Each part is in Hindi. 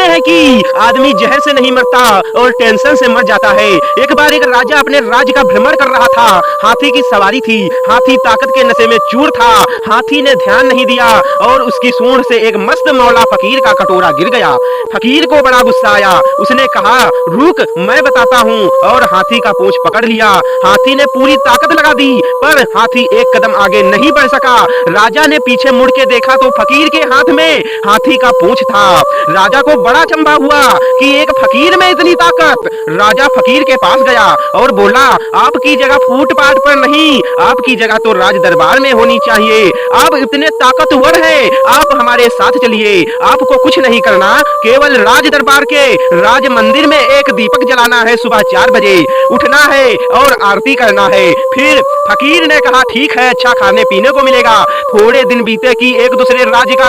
हैं कि आदमी जहर से नहीं मरता और टेंशन से मर जाता है। एक बार एक राजा अपने राज्य का भ्रमण कर रहा था। हाथी की सवारी थी। हाथी ताकत के नशे में चूर था। हाथी ने ध्यान नहीं दिया और उसकी सूंड से एक मस्त मौला फकीर का कटोरा गिर गया। फकीर को बड़ा गुस्सा आया। उसने कहा, रुक, मैं बताता हूँ, और हाथी का पूंछ पकड़ लिया। हाथी ने पूरी ताकत लगा दी पर हाथी एक कदम आगे नहीं बढ़ सका। राजा ने पीछे मुड़ के देखा तो फकीर के हाथ में हाथी का पूंछ था। राजा को बड़ा चंबा हुआ कि एक फकीर में इतनी ताकत। राजा फकीर के पास गया और बोला, आपकी जगह फुटपाथ पर नहीं, आपकी जगह तो राज दरबार में होनी चाहिए। आप इतने ताकतवर हैं, आप हमारे साथ चलिए। आपको कुछ नहीं करना, केवल राज दरबार के राज मंदिर में एक दीपक जलाना है। सुबह 4 बजे उठना है और आरती करना है। फिर फकीर ने कहा, ठीक है, अच्छा खाने पीने को मिलेगा। थोड़े दिन बीते कि एक दूसरे राज्य का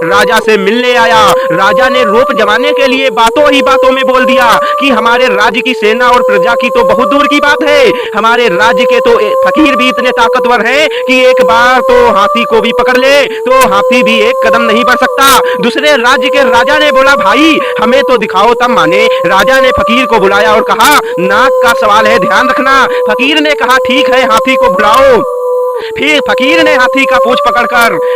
राजा से मिलने आया। राजा ने रोप जमाने के लिए बातों ही बातों में बोल दिया कि हमारे राज्य की सेना और प्रजा की तो बहुत दूर की बात है, हमारे राज्य के तो फकीर भी इतने ताकतवर हैं कि एक बार तो हाथी को भी पकड़ ले तो हाथी भी एक कदम नहीं बढ़ सकता। दूसरे राज्य के राजा ने बोला, भाई हमें तो दिखाओ तब माने। राजा ने फकीर को बुलाया और कहा, नाक का सवाल है, ध्यान रखना। फकीर ने कहा, ठीक है, हाथी को बुलाओ। फिर फकीर ने हाथी का पूंछ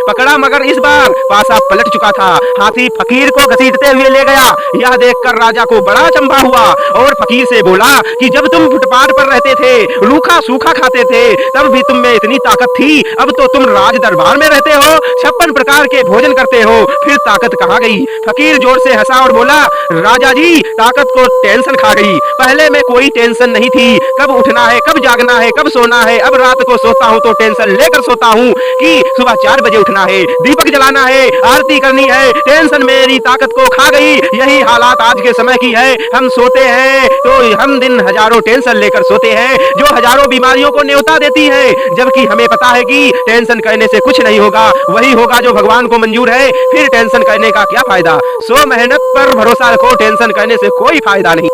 पकड़ा मगर इस बार पासा पलट चुका था। हाथी फकीर को घसीटते हुए ले गया। यह देखकर राजा को बड़ा अचंभा हुआ और फकीर से बोला कि जब तुम फुटपाथ पर रहते थे, रूखा सूखा खाते थे, तब भी तुम में इतनी ताकत थी। अब तो तुम राज दरबार में रहते हो, 56 प्रकार के भोजन करते हो, फिर ताकत कहाँ गई? फकीर जोर से हंसा और बोला, राजा जी, ताकत को टेंशन खा गई। पहले में कोई टेंशन नहीं थी, कब उठना है, कब जागना है, कब सोना है। अब रात को सोता हूँ तो टेंशन लेकर सोता हूँ कि सुबह 4 बजे उठना है, दीपक जलाना है, आरती करनी है। टेंशन मेरी ताकत को खा गई। यही हालात आज के समय की है। हम सोते हैं तो हम दिन हजारों टेंशन लेकर सोते हैं जो हजारों बीमारियों को न्योता देती है, जबकि हमें पता है कि टेंशन करने से कुछ नहीं होगा, वही होगा जो भगवान को मंजूर है। फिर टेंशन करने का क्या फायदा? सो मेहनत पर भरोसा रखो, टेंशन करने से कोई फायदा नहीं।